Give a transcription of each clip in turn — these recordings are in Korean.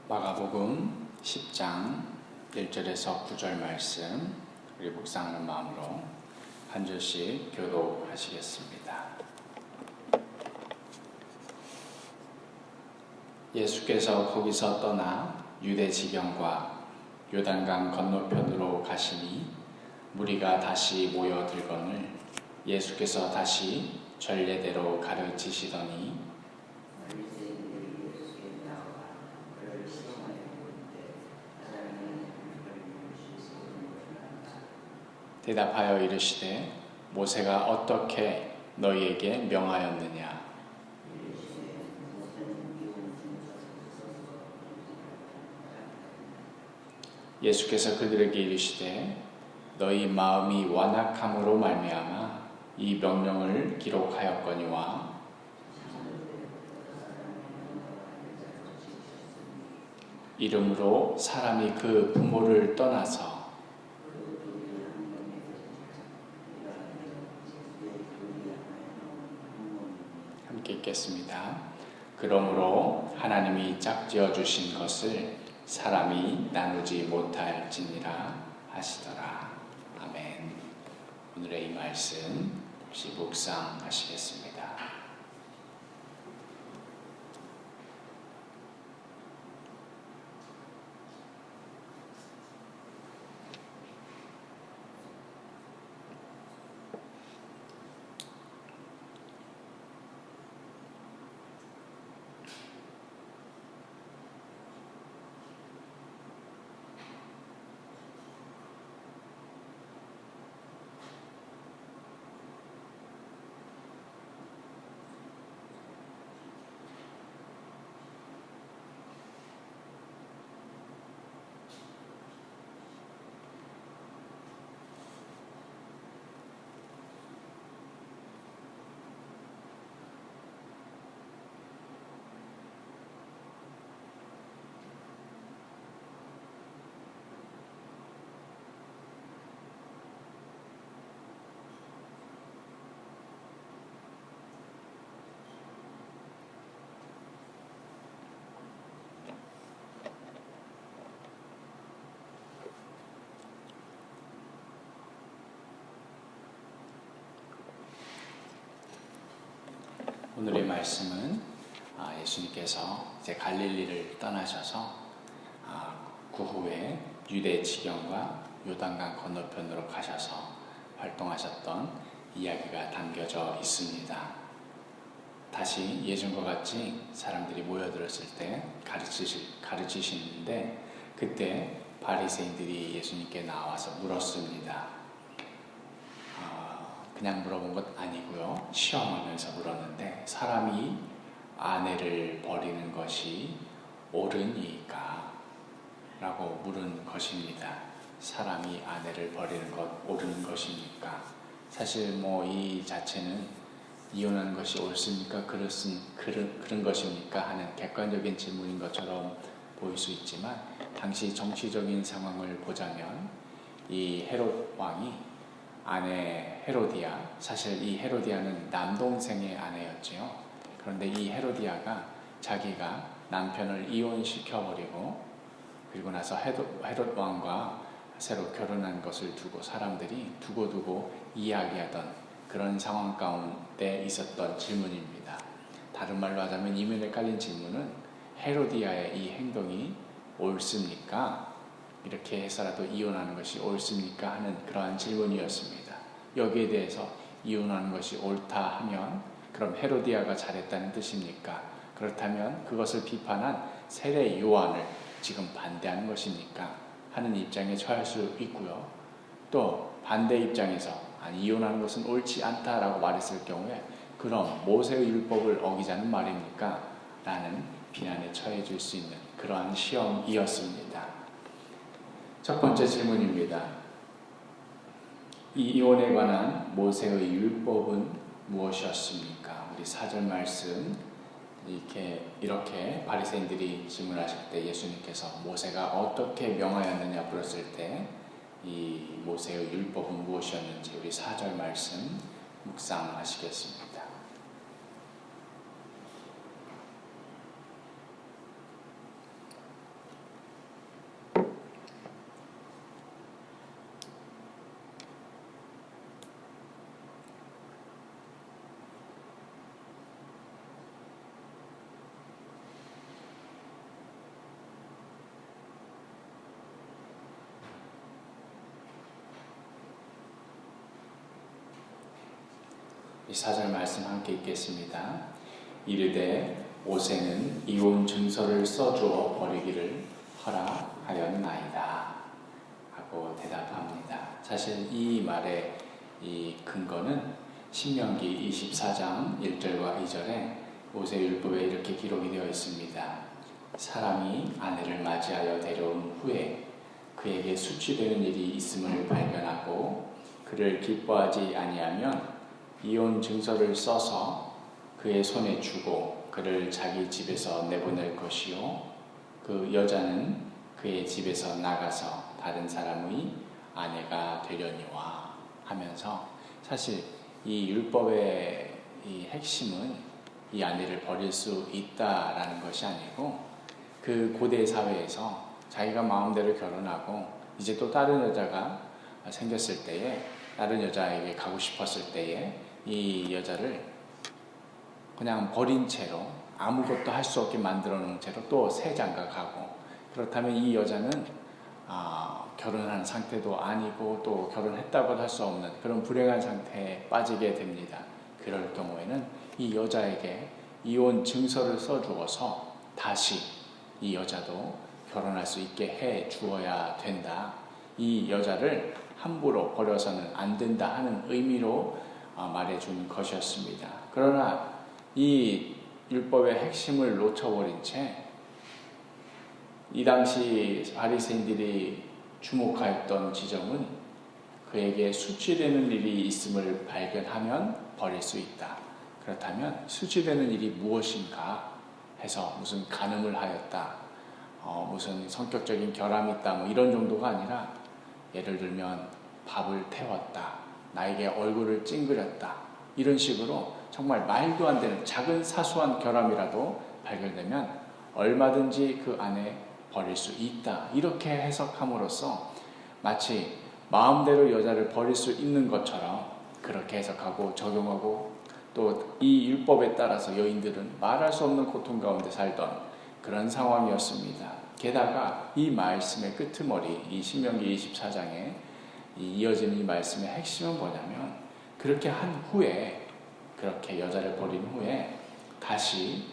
마가복음 10장 1절에서 9절 말씀 우리 묵상하는 마음으로 한 절씩 교독하시겠습니다. 예수께서 거기서 떠나 유대 지경과 요단강 건너편으로 가시니 무리가 다시 모여들거늘 예수께서 다시 전례대로 가르치시더니 대답하여 이르시되 모세가 어떻게 너희에게 명하였느냐? 예수께서 그들에게 이르시되 너희 마음이 완악함으로 말미암아 이 명령을 기록하였거니와 이름으로 사람이 그 부모를 떠나서 함께 읽겠습니다. 그러므로 하나님이 짝지어 주신 것을 사람이 나누지 못할지니라 하시더라. 아멘. 오늘의 이 말씀 혹시 묵상하시겠습니다. 오늘의 말씀은 예수님께서 이제 갈릴리를 떠나셔서 그 후에 유대 지경과 요단강 건너편으로 가셔서 활동하셨던 이야기가 담겨져 있습니다. 다시 예전과 같이 사람들이 모여들었을 때 가르치시는데 그때 바리새인들이 예수님께 나와서 물었습니다. 그냥 물어본 것 아니고요. 시험하면서 물었는데 사람이 아내를 버리는 것이 옳으니까? 라고 물은 것입니다. 사람이 아내를 버리는 것 옳은 것입니까? 사실 이 자체는 이혼하는 것이 옳습니까? 그런 것입니까? 하는 객관적인 질문인 것처럼 보일 수 있지만 당시 정치적인 상황을 보자면 이 헤롯 왕이 아내 헤로디아, 사실 이 헤로디아는 남동생의 아내였지요. 그런데 이 헤로디아가 자기가 남편을 이혼시켜버리고 그리고 나서 헤롯 왕과 새로 결혼한 것을 두고 사람들이 두고두고 이야기하던 그런 상황 가운데 있었던 질문입니다. 다른 말로 하자면 이면에 깔린 질문은 헤로디아의 이 행동이 옳습니까? 이렇게 해서라도 이혼하는 것이 옳습니까? 하는 그러한 질문이었습니다. 여기에 대해서 이혼하는 것이 옳다 하면 그럼 헤로디아가 잘했다는 뜻입니까? 그렇다면 그것을 비판한 세례 요한을 지금 반대하는 것입니까? 하는 입장에 처할 수 있고요. 또 반대 입장에서 이혼하는 것은 옳지 않다라고 말했을 경우에 그럼 모세의 율법을 어기자는 말입니까? 라는 비난에 처해 줄 수 있는 그러한 시험이었습니다. 첫 번째 질문입니다. 이 이혼에 관한 모세의 율법은 무엇이었습니까? 우리 4절 말씀 이렇게 바리새인들이 질문하실 때 예수님께서 모세가 어떻게 명하였느냐 물었을 때 이 모세의 율법은 무엇이었는지 우리 4절 말씀 묵상하시겠습니다. 이 4절 말씀 함께 읽겠습니다. 이르되 모세는 이혼 증서를 써주어 버리기를 허락하였나이다 하고 대답합니다. 사실 이 말의 이 근거는 신명기 24장 1절과 2절에 모세율법에 이렇게 기록이 되어 있습니다. 사람이 아내를 맞이하여 데려온 후에 그에게 수치되는 일이 있음을 발견하고 그를 기뻐하지 아니하면 이혼 증서를 써서 그의 손에 주고 그를 자기 집에서 내보낼 것이요 그 여자는 그의 집에서 나가서 다른 사람의 아내가 되려니와 하면서, 사실 이 율법의 이 핵심은 이 아내를 버릴 수 있다라는 것이 아니고, 그 고대 사회에서 자기가 마음대로 결혼하고 이제 또 다른 여자가 생겼을 때에, 다른 여자에게 가고 싶었을 때에 이 여자를 그냥 버린 채로 아무것도 할 수 없게 만들어 놓은 채로 또 새 장가 가고, 그렇다면 이 여자는 결혼한 상태도 아니고 또 결혼했다고도 할 수 없는 그런 불행한 상태에 빠지게 됩니다. 그럴 경우에는 이 여자에게 이혼 증서를 써주어서 다시 이 여자도 결혼할 수 있게 해 주어야 된다. 이 여자를 함부로 버려서는 안 된다 하는 의미로 말해준 것이었습니다. 그러나 이 율법의 핵심을 놓쳐버린 채 이 당시 바리새인들이 주목하였던 지점은 그에게 수치되는 일이 있음을 발견하면 버릴 수 있다. 그렇다면 수치되는 일이 무엇인가 해서 무슨 간음을 하였다, 무슨 성격적인 결함이 있다, 뭐 이런 정도가 아니라, 예를 들면 밥을 태웠다, 나에게 얼굴을 찡그렸다, 이런 식으로 정말 말도 안 되는 작은 사소한 결함이라도 발견되면 얼마든지 그 안에 버릴 수 있다, 이렇게 해석함으로써 마치 마음대로 여자를 버릴 수 있는 것처럼 그렇게 해석하고 적용하고, 또 이 율법에 따라서 여인들은 말할 수 없는 고통 가운데 살던 그런 상황이었습니다. 게다가 이 말씀의 끄트머리, 이 신명기 24장에 이어지는 이 말씀의 핵심은 뭐냐면, 그렇게 한 후에, 그렇게 여자를 버린 후에 다시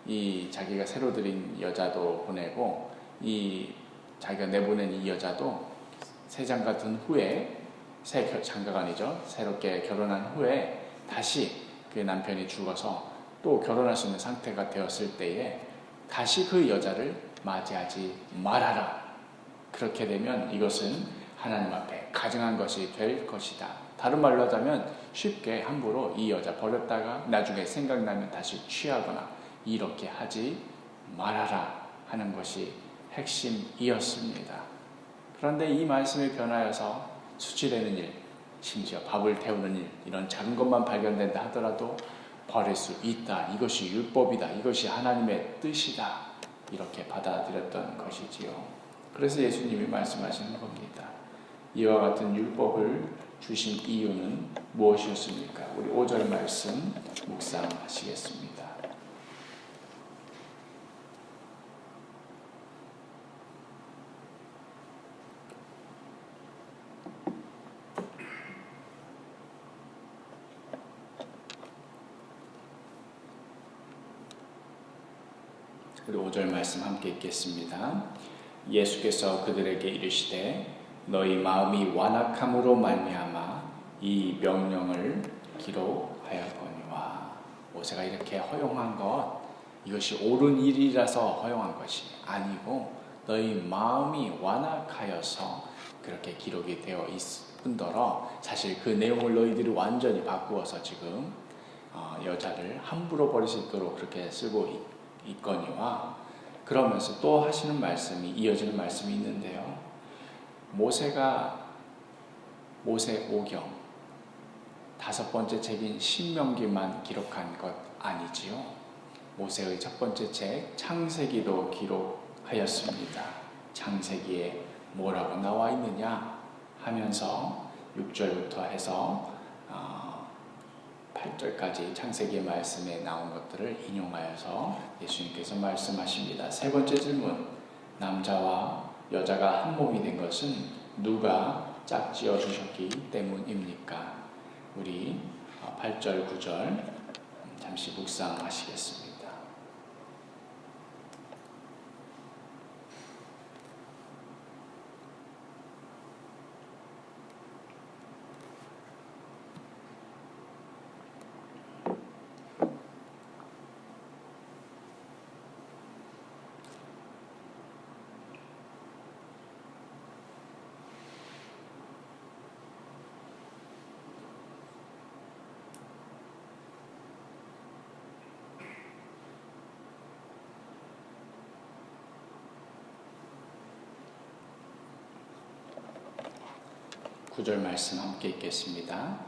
이 자기가 새로 들인 여자도 보내고 이 자기가 내보낸 이 여자도 새 장가 든 후에, 새 장가가 아니죠, 새롭게 결혼한 후에 다시 그 남편이 죽어서 또 결혼할 수 있는 상태가 되었을 때에 다시 그 여자를 맞이하지 말아라. 그렇게 되면 이것은 하나님 앞에 가증한 것이 될 것이다. 다른 말로 하자면 쉽게 함부로 이 여자 버렸다가 나중에 생각나면 다시 취하거나 이렇게 하지 말아라 하는 것이 핵심이었습니다. 그런데 이 말씀이 변하여서 수치되는 일, 심지어 밥을 태우는 일, 이런 작은 것만 발견된다 하더라도 버릴 수 있다. 이것이 율법이다. 이것이 하나님의 뜻이다. 이렇게 받아들였던 것이지요. 그래서 예수님이 말씀하시는 겁니다. 이와 같은 율법을 주신 이유는 무엇이었습니까? 우리 5절 말씀 묵상하시겠습니다. 우리 5절 말씀 함께 읽겠습니다. 예수께서 그들에게 이르시되 너희 마음이 완악함으로 말미암아 이 명령을 기록하였거니와. 모세가 이렇게 허용한 것, 이것이 옳은 일이라서 허용한 것이 아니고 너희 마음이 완악하여서 그렇게 기록이 되어 있을 뿐더러, 사실 그 내용을 너희들이 완전히 바꾸어서 지금 여자를 함부로 버릴 수 있도록 그렇게 쓰고 있거니와. 그러면서 또 하시는 말씀이, 이어지는 말씀이 있는데요. 모세 오경 5번째 책인 신명기만 기록한 것 아니지요. 모세의 첫 번째 책 창세기도 기록하였습니다. 창세기에 뭐라고 나와 있느냐 하면서 6절부터 해서 8절까지 창세기의 말씀에 나온 것들을 인용하여서 예수님께서 말씀하십니다. 세 번째 질문, 남자와 여자가 한 몸이 된 것은 누가 짝지어 주셨기 때문입니까? 우리 8절, 9절 잠시 묵상하시겠습니다. 구절 말씀 함께 읽겠습니다.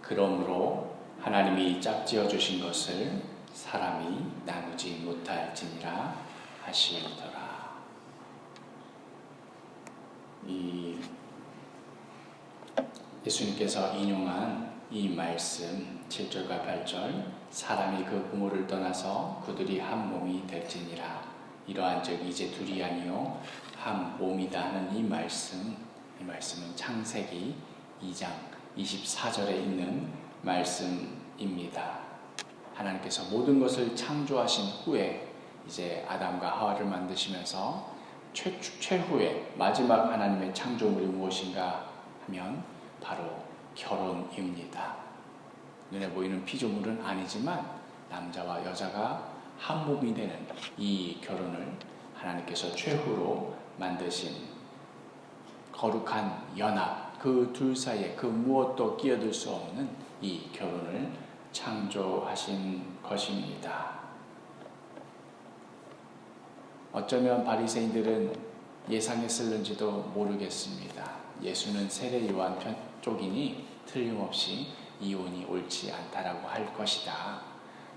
그러므로 하나님이 짝지어 주신 것을 사람이 나누지 못할지니라 하시더라. 예수님께서 인용한 이 말씀 7절과 8절, 사람이 그 부모를 떠나서 그들이 한 몸이 될지니라. 이러한즉 이제 둘이 아니요 한 몸이다 하는 이 말씀은 창세기 2장 24절에 있는 말씀입니다. 하나님께서 모든 것을 창조하신 후에 이제 아담과 하와를 만드시면서 최후의 마지막 하나님의 창조물이 무엇인가 하면 바로 결혼입니다. 눈에 보이는 피조물은 아니지만 남자와 여자가 한 몸이 되는 이 결혼을 하나님께서 최후로 만드신 거룩한 연합, 그 둘 사이에 그 무엇도 끼어들 수 없는 이 결혼을 창조하신 것입니다. 어쩌면 바리새인들은 예상했을는지도 모르겠습니다. 예수는 세례 요한 편 쪽이니 틀림없이 이혼이 옳지 않다라고 할 것이다.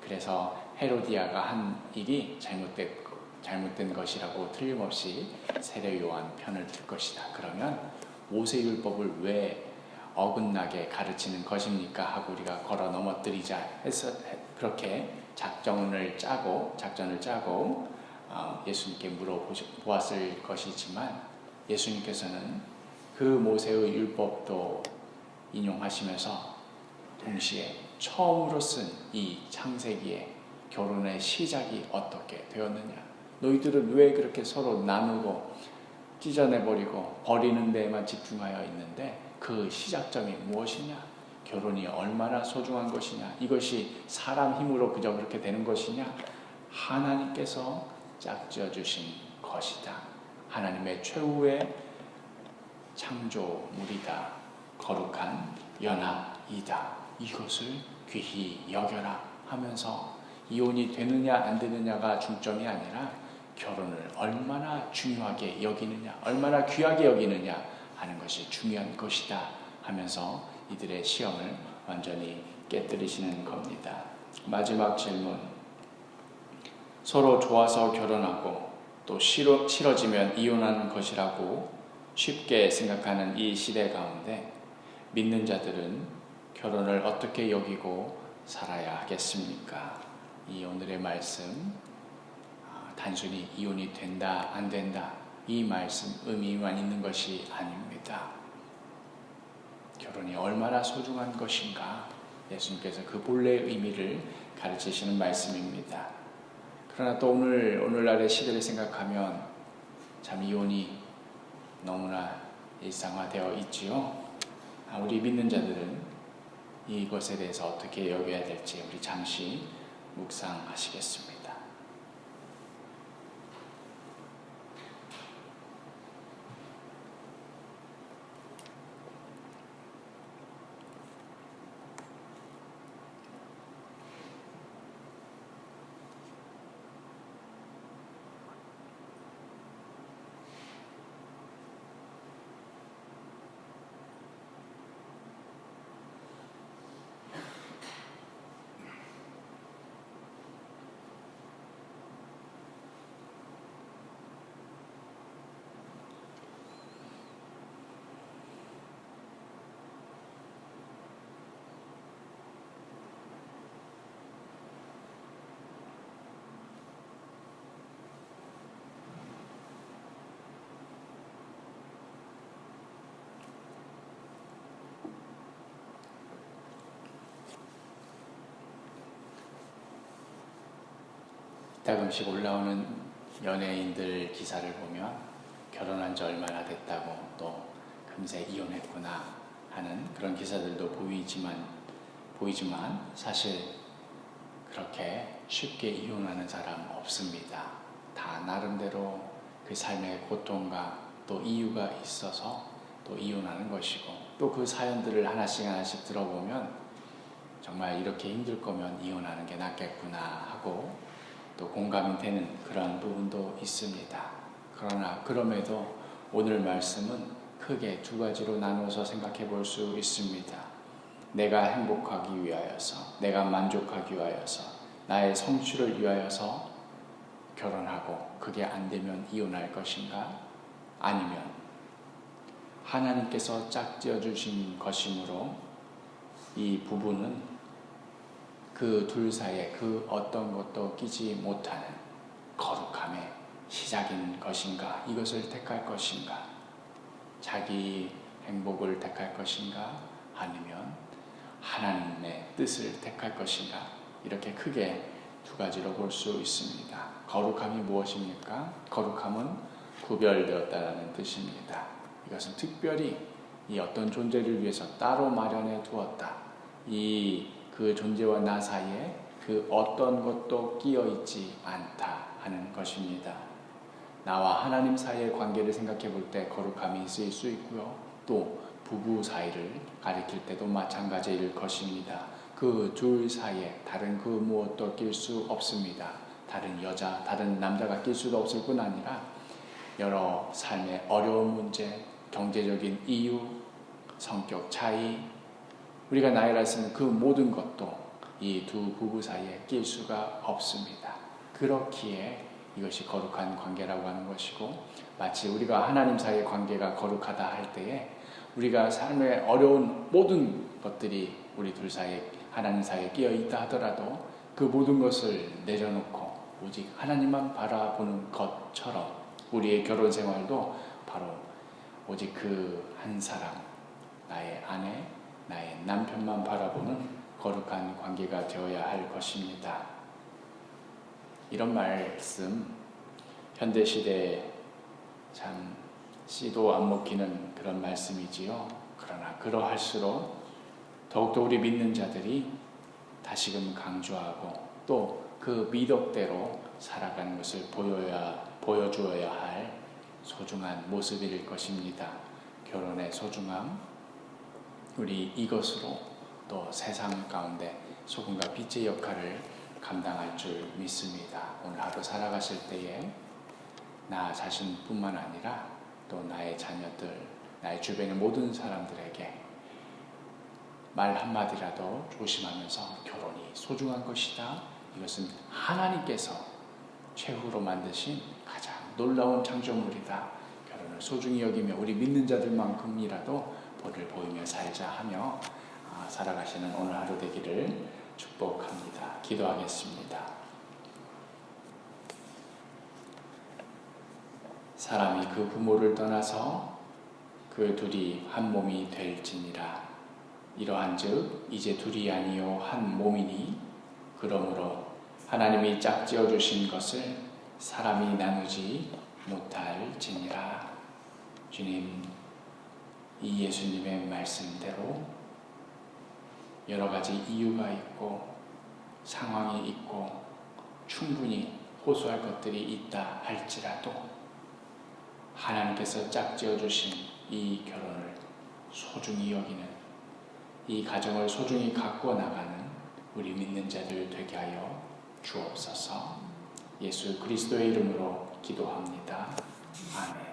그래서 헤로디아가 한 일이 잘못된 것이라고 틀림없이 세례 요한 편을 들 것이다. 그러면 모세율법을 왜 어긋나게 가르치는 것입니까? 하고 우리가 걸어 넘어뜨리자 해서 그렇게 작전을 짜고 예수님께 물어보았을 것이지만 예수님께서는 그 모세의 율법도 인용하시면서 동시에 처음으로 쓴 이 창세기의 결혼의 시작이 어떻게 되었느냐, 너희들은 왜 그렇게 서로 나누고 찢어내버리고 버리는 데에만 집중하여 있는데 그 시작점이 무엇이냐, 결혼이 얼마나 소중한 것이냐, 이것이 사람 힘으로 그저 그렇게 되는 것이냐, 하나님께서 짝지어 주신 것이다. 하나님의 최후의 창조물이다. 거룩한 연합이다. 이것을 귀히 여겨라 하면서 이혼이 되느냐 안 되느냐가 중점이 아니라 결혼을 얼마나 중요하게 여기느냐, 얼마나 귀하게 여기느냐 하는 것이 중요한 것이다 하면서 이들의 시험을 완전히 깨뜨리시는 겁니다. 마지막 질문, 서로 좋아서 결혼하고 또 싫어지면 이혼하는 것이라고 쉽게 생각하는 이 시대 가운데 믿는 자들은 결혼을 어떻게 여기고 살아야 하겠습니까? 이 오늘의 말씀, 단순히 이혼이 된다 안 된다 이 말씀 의미만 있는 것이 아닙니다. 결혼이 얼마나 소중한 것인가, 예수님께서 그 본래의 의미를 가르치시는 말씀입니다. 그러나 또 오늘날의 시대를 생각하면 참 이혼이 너무나 일상화되어 있지요. 우리 믿는 자들은 이것에 대해서 어떻게 여겨야 될지 우리 잠시 묵상하시겠습니다. 이따금씩 올라오는 연예인들 기사를 보면 결혼한 지 얼마나 됐다고 또 금세 이혼했구나 하는 그런 기사들도 보이지만 사실 그렇게 쉽게 이혼하는 사람 없습니다. 다 나름대로 그 삶의 고통과 또 이유가 있어서 또 이혼하는 것이고, 또 그 사연들을 하나씩 들어보면 정말 이렇게 힘들 거면 이혼하는 게 낫겠구나 하고 또 공감이 되는 그런 부분도 있습니다. 그러나 그럼에도 오늘 말씀은 크게 두 가지로 나누어서 생각해 볼 수 있습니다. 내가 행복하기 위하여서, 내가 만족하기 위하여서, 나의 성취를 위하여서 결혼하고 그게 안 되면 이혼할 것인가? 아니면 하나님께서 짝지어 주신 것이므로 이 부부는 그 둘 사이에 그 어떤 것도 끼지 못하는 거룩함의 시작인 것인가? 이것을 택할 것인가? 자기 행복을 택할 것인가? 아니면 하나님의 뜻을 택할 것인가? 이렇게 크게 두 가지로 볼 수 있습니다. 거룩함이 무엇입니까? 거룩함은 구별되었다는 뜻입니다. 이것은 특별히 이 어떤 존재를 위해서 따로 마련해 두었다. 그 존재와 나 사이에 그 어떤 것도 끼어 있지 않다 하는 것입니다. 나와 하나님 사이의 관계를 생각해 볼 때 거룩함이 쓰일 수 있고요. 또 부부 사이를 가리킬 때도 마찬가지일 것입니다. 그 둘 사이에 다른 그 무엇도 낄 수 없습니다. 다른 여자, 다른 남자가 낄 수도 없을 뿐 아니라 여러 삶의 어려운 문제, 경제적인 이유, 성격 차이, 우리가 나이를 쓰는 그 모든 것도 이 두 부부 사이에 낄 수가 없습니다. 그렇기에 이것이 거룩한 관계라고 하는 것이고, 마치 우리가 하나님 사이의 관계가 거룩하다 할 때에 우리가 삶의 어려운 모든 것들이 우리 둘 사이에, 하나님 사이에 끼어 있다 하더라도 그 모든 것을 내려놓고 오직 하나님만 바라보는 것처럼 우리의 결혼 생활도 바로 오직 그 한 사람, 나의 아내, 나의 남편만 바라보는 거룩한 관계가 되어야 할 것입니다. 이런 말씀, 현대시대에 참 씨도 안 먹히는 그런 말씀이지요. 그러나 그러할수록 더욱더 우리 믿는 자들이 다시금 강조하고 또 그 미덕대로 살아가는 것을 보여주어야 할 소중한 모습일 것입니다. 결혼의 소중함, 우리 이것으로 또 세상 가운데 소금과 빛의 역할을 감당할 줄 믿습니다. 오늘 하루 살아가실 때에 나 자신뿐만 아니라 또 나의 자녀들, 나의 주변의 모든 사람들에게 말 한마디라도 조심하면서 결혼이 소중한 것이다. 이것은 하나님께서 최후로 만드신 가장 놀라운 창조물이다. 결혼을 소중히 여기며 우리 믿는 자들만큼이라도 본을 보이며 살자 하며 살아가시는 오늘 하루 되기를 축복합니다. 기도하겠습니다. 사람이 그 부모를 떠나서 그 둘이 한 몸이 될지니라. 이러한즉 이제 둘이 아니요 한 몸이니 그러므로 하나님이 짝지어 주신 것을 사람이 나누지 못할지니라. 주님, 이 예수님의 말씀대로 여러 가지 이유가 있고 상황이 있고 충분히 호소할 것들이 있다 할지라도 하나님께서 짝지어 주신 이 결혼을 소중히 여기는, 이 가정을 소중히 갖고 나가는 우리 믿는 자들 되게 하여 주옵소서. 예수 그리스도의 이름으로 기도합니다. 아멘.